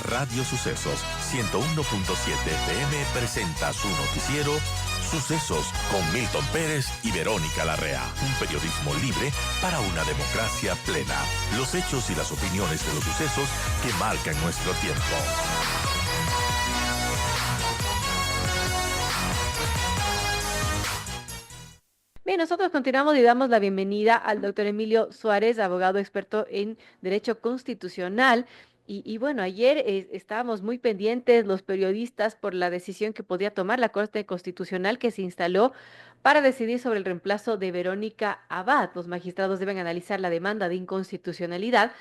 Radio Sucesos 101.7 FM presenta su noticiero Sucesos con Milton Pérez y Verónica Larrea. Un periodismo libre para una democracia plena. Los hechos y las opiniones de los sucesos que marcan nuestro tiempo. Bien, nosotros continuamos y damos la bienvenida al doctor Emilio Suárez, abogado experto en Derecho Constitucional. Bueno, ayer estábamos muy pendientes los periodistas por la decisión que podía tomar la Corte Constitucional que se instaló para decidir sobre el reemplazo de Verónica Abad. Los magistrados deben analizar la demanda de inconstitucionalidad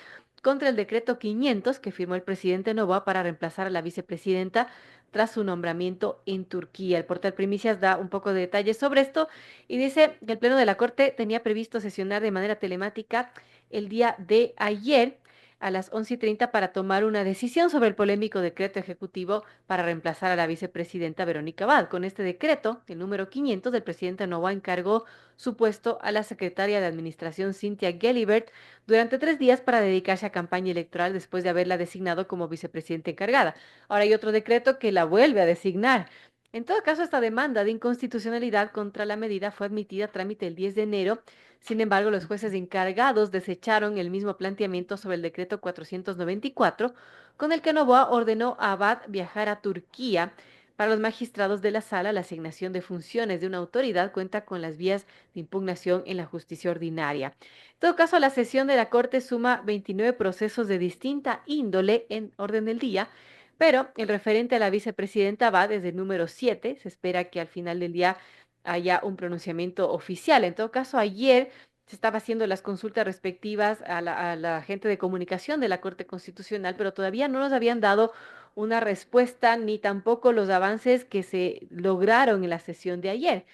contra el decreto 500 que firmó el presidente Noboa para reemplazar a la vicepresidenta tras su nombramiento en Turquía. El portal Primicias da un poco de detalles sobre esto y dice que el Pleno de la Corte tenía previsto sesionar de manera telemática el día de ayer a las 11:30 para tomar una decisión sobre el polémico decreto ejecutivo para reemplazar a la vicepresidenta Verónica Abad. Con este decreto, el número 500 del presidente Noboa encargó su puesto a la secretaria de Administración Cynthia Gelibert durante 3 días para dedicarse a campaña electoral después de haberla designado como vicepresidenta encargada. Ahora hay otro decreto que la vuelve a designar. En todo caso, esta demanda de inconstitucionalidad contra la medida fue admitida a trámite el 10 de enero. Sin embargo, los jueces encargados desecharon el mismo planteamiento sobre el decreto 494, con el que Noboa ordenó a Abad viajar a Turquía. Para los magistrados de la sala, la asignación de funciones de una autoridad cuenta con las vías de impugnación en la justicia ordinaria. En todo caso, la sesión de la Corte suma 29 procesos de distinta índole en orden del día, pero el referente a la vicepresidenta va desde el número 7. Se espera que al final del día haya un pronunciamiento oficial. En todo caso, ayer se estaba haciendo las consultas respectivas a la gente de comunicación de la Corte Constitucional, pero todavía no nos habían dado una respuesta ni tampoco los avances que se lograron en la sesión de ayer.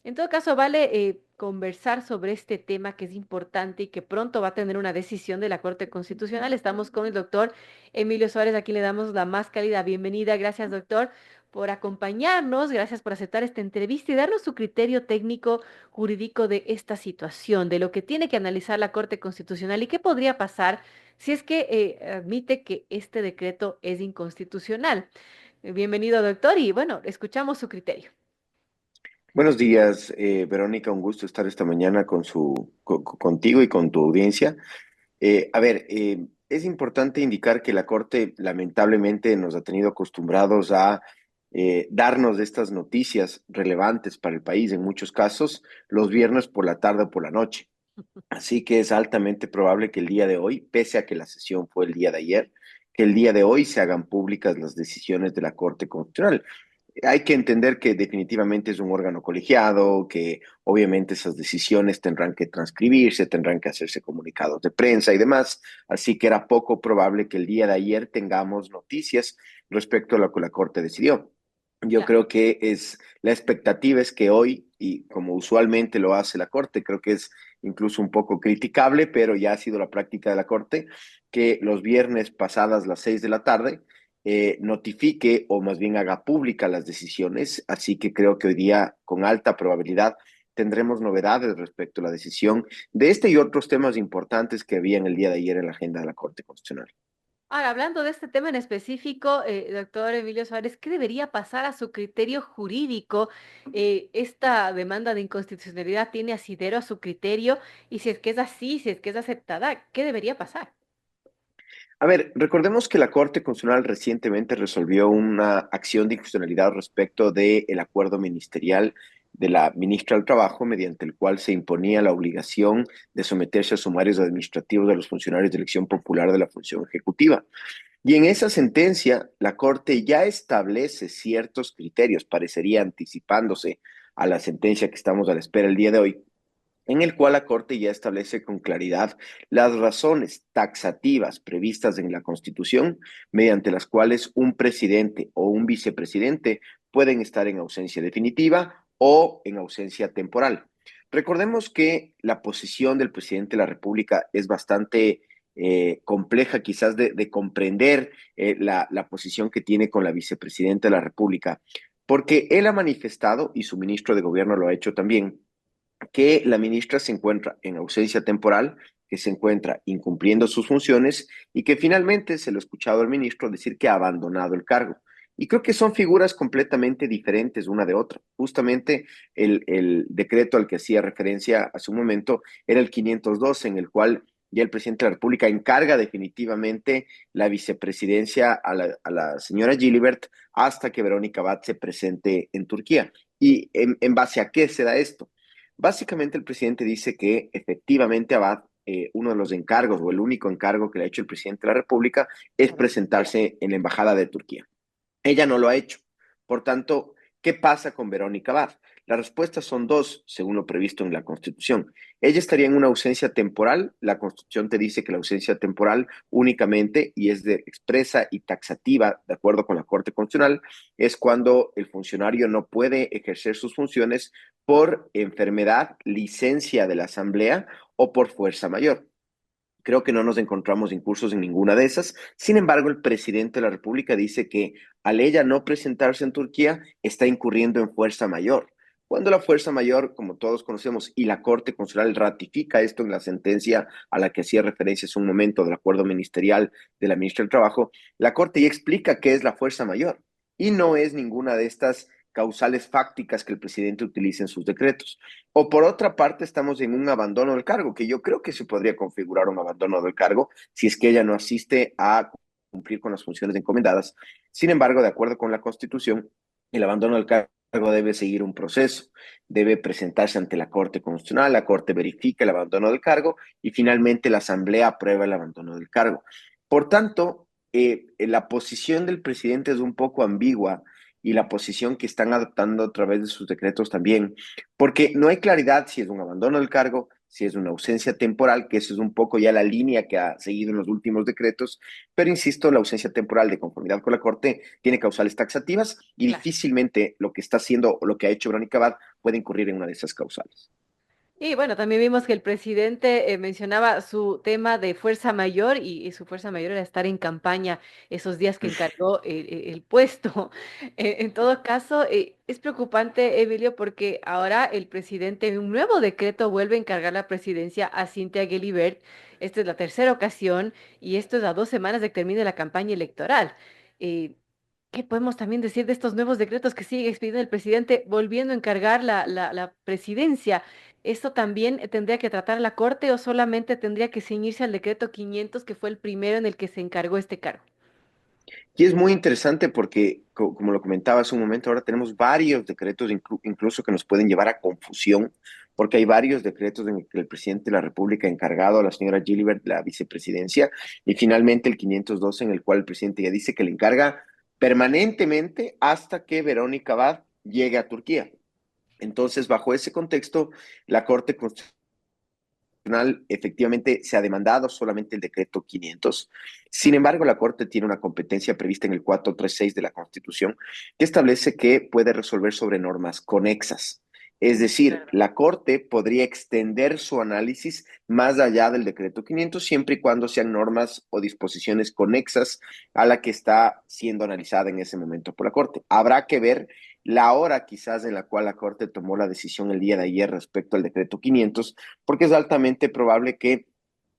En todo caso, vale conversar sobre este tema que es importante y que pronto va a tener una decisión de la Corte Constitucional. Estamos con el doctor Emilio Suárez, a quien le damos la más cálida bienvenida. Gracias, doctor, por acompañarnos, gracias por aceptar esta entrevista y darnos su criterio técnico jurídico de esta situación, de lo que tiene que analizar la Corte Constitucional y qué podría pasar si es que admite que este decreto es inconstitucional. Bienvenido, doctor, y bueno, escuchamos su criterio. Buenos días, Verónica, un gusto estar esta mañana contigo y con tu audiencia. Es importante indicar que la Corte lamentablemente nos ha tenido acostumbrados a darnos estas noticias relevantes para el país, en muchos casos, los viernes por la tarde o por la noche. Así que es altamente probable que el día de hoy, pese a que la sesión fue el día de ayer, que el día de hoy se hagan públicas las decisiones de la Corte Constitucional. Hay que entender que definitivamente es un órgano colegiado, que obviamente esas decisiones tendrán que transcribirse, tendrán que hacerse comunicados de prensa y demás, así que era poco probable que el día de ayer tengamos noticias respecto a lo que la Corte decidió. Yo Claro. creo que la expectativa es que hoy, y como usualmente lo hace la Corte, creo que es incluso un poco criticable, pero ya ha sido la práctica de la Corte, que los viernes pasadas las 6 de la tarde, notifique o más bien haga pública las decisiones. Así que creo que hoy día, con alta probabilidad, tendremos novedades respecto a la decisión de este y otros temas importantes que había en el día de ayer en la agenda de la Corte Constitucional. Ahora, hablando de este tema en específico, doctor Emilio Suárez, ¿qué debería pasar a su criterio jurídico? ¿Esta demanda de inconstitucionalidad tiene asidero a su criterio? Y si es que es así, si es que es aceptada, ¿qué debería pasar? A ver, recordemos que la Corte Constitucional recientemente resolvió una acción de inconstitucionalidad respecto del acuerdo ministerial de la ministra del Trabajo, mediante el cual se imponía la obligación de someterse a sumarios administrativos de los funcionarios de elección popular de la función ejecutiva. Y en esa sentencia, la Corte ya establece ciertos criterios, parecería anticipándose a la sentencia que estamos a la espera el día de hoy, en el cual la Corte ya establece con claridad las razones taxativas previstas en la Constitución, mediante las cuales un presidente o un vicepresidente pueden estar en ausencia definitiva o en ausencia temporal. Recordemos que la posición del presidente de la República es bastante compleja quizás de comprender la posición que tiene con la vicepresidenta de la República, porque él ha manifestado, y su ministro de Gobierno lo ha hecho también, que la ministra se encuentra en ausencia temporal que se encuentra incumpliendo sus funciones y que finalmente se lo he escuchado al ministro decir que ha abandonado el cargo. Y creo que son figuras completamente diferentes una de otra. Justamente el decreto al que hacía referencia hace un momento era el 512, en el cual ya el presidente de la República encarga definitivamente la vicepresidencia a la señora Gilibert hasta que Verónica Abad se presente en Turquía. ¿Y en base a qué se da esto? Básicamente el presidente dice que efectivamente Abad, uno de los encargos o el único encargo que le ha hecho el presidente de la República es presentarse en la embajada de Turquía. Ella no lo ha hecho. Por tanto, ¿qué pasa con Verónica Abad? Las respuestas son dos, según lo previsto en la Constitución. Ella estaría en una ausencia temporal. La Constitución te dice que la ausencia temporal únicamente, y es de expresa y taxativa, de acuerdo con la Corte Constitucional, es cuando el funcionario no puede ejercer sus funciones por enfermedad, licencia de la Asamblea o por fuerza mayor. Creo que no nos encontramos incursos en ninguna de esas. Sin embargo, el presidente de la República dice que al ella no presentarse en Turquía, está incurriendo en fuerza mayor. Cuando la fuerza mayor, como todos conocemos, y la Corte Constitucional ratifica esto en la sentencia a la que hacía referencia hace un momento del acuerdo ministerial de la ministra del Trabajo, la Corte ya explica qué es la fuerza mayor y no es ninguna de estas causales fácticas que el presidente utiliza en sus decretos. O por otra parte, estamos en un abandono del cargo, que yo creo que se podría configurar un abandono del cargo si es que ella no asiste a cumplir con las funciones encomendadas. Sin embargo, de acuerdo con la Constitución, el abandono del cargo debe seguir un proceso, debe presentarse ante la Corte Constitucional, la Corte verifica el abandono del cargo y finalmente la Asamblea aprueba el abandono del cargo. Por tanto, la posición del presidente es un poco ambigua y la posición que están adoptando a través de sus decretos también, porque no hay claridad si es un abandono del cargo, si es una ausencia temporal, que eso es un poco ya la línea que ha seguido en los últimos decretos, pero insisto, la ausencia temporal de conformidad con la Corte tiene causales taxativas y Claro. difícilmente lo que está haciendo o lo que ha hecho Verónica Abad puede incurrir en una de esas causales. Y bueno, también vimos que el presidente mencionaba su tema de fuerza mayor y su fuerza mayor era estar en campaña esos días que encargó el puesto. En todo caso, es preocupante, Emilio, porque ahora el presidente en un nuevo decreto vuelve a encargar la presidencia a Cintia Guilibert. Esta es la tercera ocasión y esto es a 2 semanas de que termine la campaña electoral. Eh, ¿Qué podemos también decir de estos nuevos decretos que sigue expidiendo el presidente, volviendo a encargar la presidencia? ¿Esto también tendría que tratar la Corte o solamente tendría que ceñirse al decreto 500, que fue el primero en el que se encargó este cargo? Y es muy interesante porque, como lo comentaba hace un momento, ahora tenemos varios decretos incluso que nos pueden llevar a confusión, porque hay varios decretos en el que el presidente de la República ha encargado a la señora Gilibert la vicepresidencia y finalmente el 512 en el cual el presidente ya dice que le encarga permanentemente hasta que Verónica Abad llegue a Turquía. Entonces, bajo ese contexto, la Corte Constitucional efectivamente se ha demandado solamente el decreto 500. Sin embargo, la Corte tiene una competencia prevista en el 436 de la Constitución que establece que puede resolver sobre normas conexas. Es decir, Claro. la Corte podría extender su análisis más allá del decreto 500 siempre y cuando sean normas o disposiciones conexas a la que está siendo analizada en ese momento por la Corte. Habrá que ver la hora quizás en la cual la Corte tomó la decisión el día de ayer respecto al decreto 500, porque es altamente probable que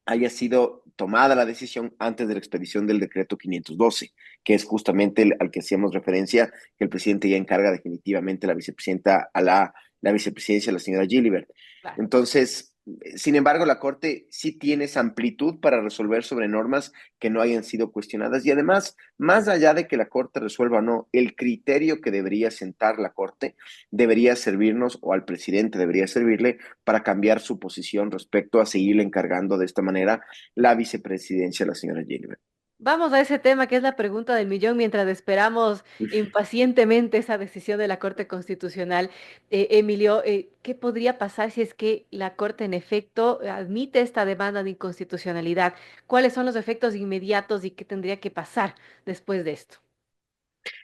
haya sido tomada la decisión antes de la expedición del decreto 512, que es justamente al que hacíamos referencia, que el presidente ya encarga definitivamente la vicepresidenta a la vicepresidencia, la señora Gilibert. Claro. Entonces, sin embargo, la Corte sí tiene esa amplitud para resolver sobre normas que no hayan sido cuestionadas y además, más allá de que la Corte resuelva o no, el criterio que debería sentar la Corte debería servirnos o al presidente debería servirle para cambiar su posición respecto a seguirle encargando de esta manera la vicepresidencia a la señora Gilbert. Vamos a ese tema que es la pregunta del millón mientras esperamos impacientemente esa decisión de la Corte Constitucional. Emilio, ¿qué podría pasar si es que la Corte en efecto admite esta demanda de inconstitucionalidad? ¿Cuáles son los efectos inmediatos y qué tendría que pasar después de esto?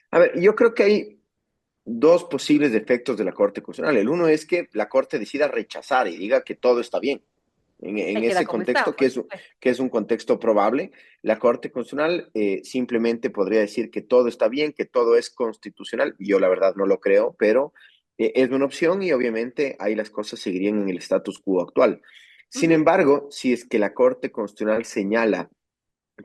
A ver, yo creo que hay dos posibles efectos de la Corte Constitucional. El uno es que la Corte decida rechazar y diga que todo está bien. En Ahí queda ese como está, contexto, por supuesto. que es un contexto probable, la Corte Constitucional simplemente podría decir que todo está bien, que todo es constitucional. Yo la verdad no lo creo, pero es una opción y obviamente ahí las cosas seguirían en el status quo actual. Sin embargo, si es que la Corte Constitucional señala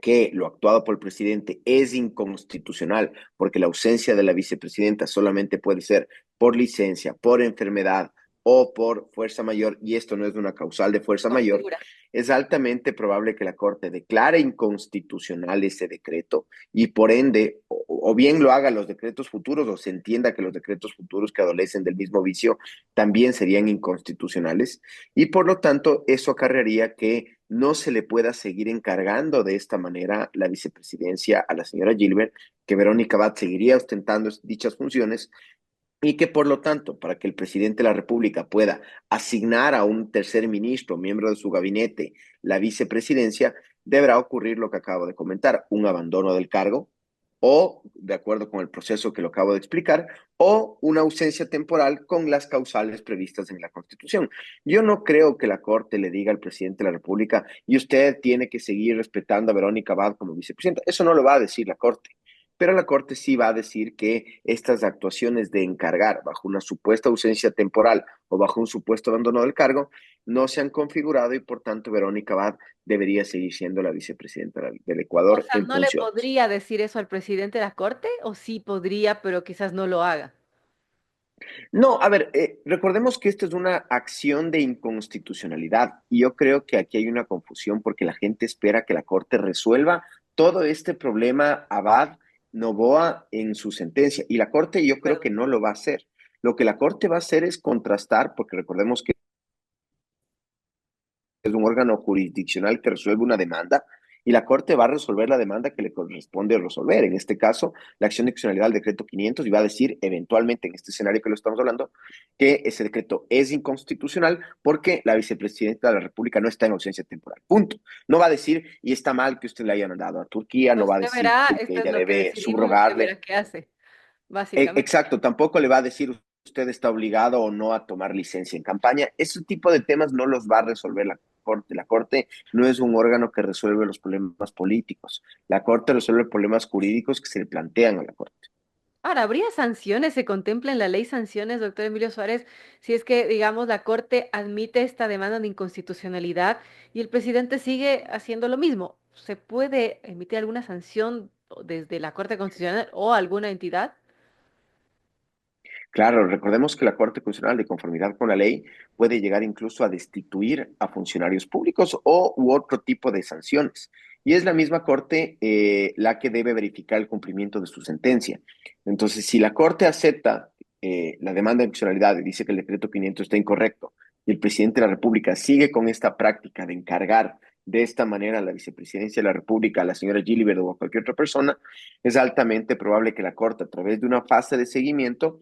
que lo actuado por el presidente es inconstitucional, porque la ausencia de la vicepresidenta solamente puede ser por licencia, por enfermedad o por fuerza mayor, y esto no es una causal de fuerza mayor, Configura. es altamente probable que la Corte declare inconstitucional ese decreto y por ende, o bien lo haga los decretos futuros o se entienda que los decretos futuros que adolecen del mismo vicio también serían inconstitucionales y por lo tanto eso acarrearía que no se le pueda seguir encargando de esta manera la vicepresidencia a la señora Gilbert, que Verónica Abad seguiría ostentando dichas funciones y que por lo tanto, para que el presidente de la República pueda asignar a un tercer ministro, miembro de su gabinete, la vicepresidencia, deberá ocurrir lo que acabo de comentar, un abandono del cargo o, de acuerdo con el proceso que lo acabo de explicar, o una ausencia temporal con las causales previstas en la Constitución. Yo no creo que la Corte le diga al presidente de la República y usted tiene que seguir respetando a Verónica Abad como vicepresidenta. Eso no lo va a decir la Corte, pero la Corte sí va a decir que estas actuaciones de encargar bajo una supuesta ausencia temporal o bajo un supuesto abandono del cargo no se han configurado y por tanto Verónica Abad debería seguir siendo la vicepresidenta del O Ecuador sea, en ¿no le funciones. podría decir eso al presidente de la Corte? ¿O sí podría, pero quizás no lo haga? No, a ver, recordemos que esto es una acción de inconstitucionalidad y yo creo que aquí hay una confusión porque la gente espera que la Corte resuelva todo este problema Abad Novoa en su sentencia y la Corte yo creo que Perdón. no lo va a hacer. Lo que la Corte va a hacer es contrastar, porque recordemos que es un órgano jurisdiccional que resuelve una demanda y la Corte va a resolver la demanda que le corresponde resolver. En este caso, la acción de constitucionalidad del decreto 500 y va a decir eventualmente en este escenario que lo estamos hablando que ese decreto es inconstitucional porque la vicepresidenta de la República no está en ausencia temporal. Punto. No va a decir y está mal que usted le haya mandado a Turquía, no Pues va a usted decir verá, que esto es ella lo que debe decidimos, usted subrogarle. verá qué hace, básicamente. Exacto, tampoco le va a decir usted está obligado o no a tomar licencia en campaña. Ese tipo de temas no los va a resolver la Corte. La Corte no es un órgano que resuelve los problemas políticos. La Corte resuelve problemas jurídicos que se le plantean a la Corte. Ahora, ¿habría sanciones? ¿Se contempla en la ley sanciones, doctor Emilio Suárez, si es que, digamos, la Corte admite esta demanda de inconstitucionalidad y el presidente sigue haciendo lo mismo? ¿Se puede emitir alguna sanción desde la Corte Constitucional o alguna entidad? Claro, recordemos que la Corte Constitucional, de conformidad con la ley, puede llegar incluso a destituir a funcionarios públicos o u otro tipo de sanciones. Y es la misma Corte la que debe verificar el cumplimiento de su sentencia. Entonces, si la Corte acepta la demanda de constitucionalidad y dice que el decreto 500 está incorrecto y el presidente de la República sigue con esta práctica de encargar de esta manera a la vicepresidencia de la República, a la señora Gilibert o a cualquier otra persona, es altamente probable que la Corte, a través de una fase de seguimiento,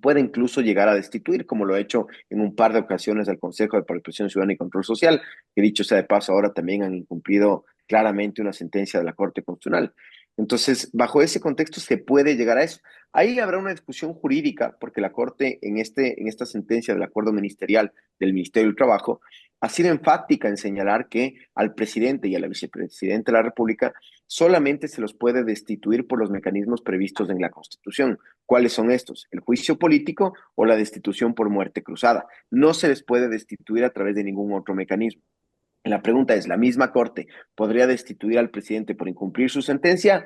puede incluso llegar a destituir, como lo ha hecho en un par de ocasiones al Consejo de Participación Ciudadana y Control Social, que dicho sea de paso, ahora también han incumplido claramente una sentencia de la Corte Constitucional. Entonces, bajo ese contexto se puede llegar a eso. Ahí habrá una discusión jurídica, porque la Corte en esta sentencia del acuerdo ministerial del Ministerio del Trabajo ha sido enfática en señalar que al presidente y a la vicepresidenta de la República solamente se los puede destituir por los mecanismos previstos en la Constitución. ¿Cuáles son estos? El juicio político o la destitución por muerte cruzada. No se les puede destituir a través de ningún otro mecanismo. La pregunta es, ¿la misma Corte podría destituir al presidente por incumplir su sentencia?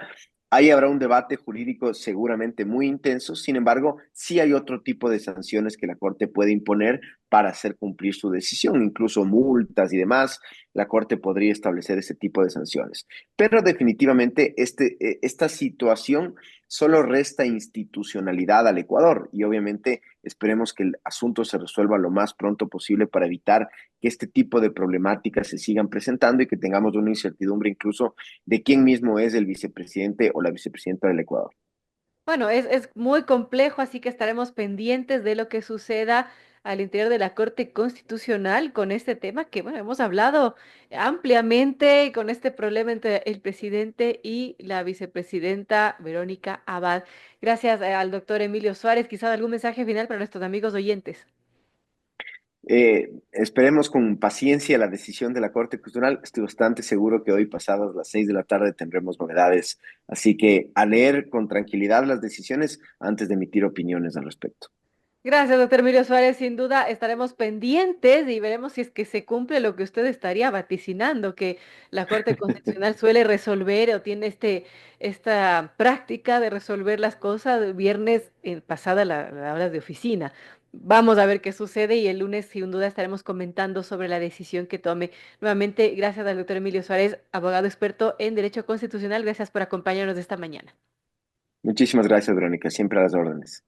Ahí habrá un debate jurídico seguramente muy intenso, sin embargo, sí hay otro tipo de sanciones que la Corte puede imponer para hacer cumplir su decisión, incluso multas y demás. La Corte podría establecer ese tipo de sanciones. Pero definitivamente esta situación solo resta institucionalidad al Ecuador y obviamente esperemos que el asunto se resuelva lo más pronto posible para evitar que este tipo de problemáticas se sigan presentando y que tengamos una incertidumbre incluso de quién mismo es el vicepresidente o la vicepresidenta del Ecuador. Bueno, es muy complejo, así que estaremos pendientes de lo que suceda al interior de la Corte Constitucional con este tema que, bueno, hemos hablado ampliamente con este problema entre el presidente y la vicepresidenta Verónica Abad. Gracias, al doctor Emilio Suárez. Quizás algún mensaje final para nuestros amigos oyentes. Esperemos con paciencia la decisión de la Corte Constitucional. Estoy bastante seguro que hoy, pasadas las 6 de la tarde, tendremos novedades. Así que a leer con tranquilidad las decisiones antes de emitir opiniones al respecto. Gracias, doctor Emilio Suárez. Sin duda estaremos pendientes y veremos si es que se cumple lo que usted estaría vaticinando, que la Corte Constitucional suele resolver o tiene esta práctica de resolver las cosas viernes pasada la hora de oficina. Vamos a ver qué sucede y el lunes sin duda estaremos comentando sobre la decisión que tome. Nuevamente, gracias al doctor Emilio Suárez, abogado experto en Derecho Constitucional. Gracias por acompañarnos esta mañana. Muchísimas gracias, Verónica. Siempre a las órdenes.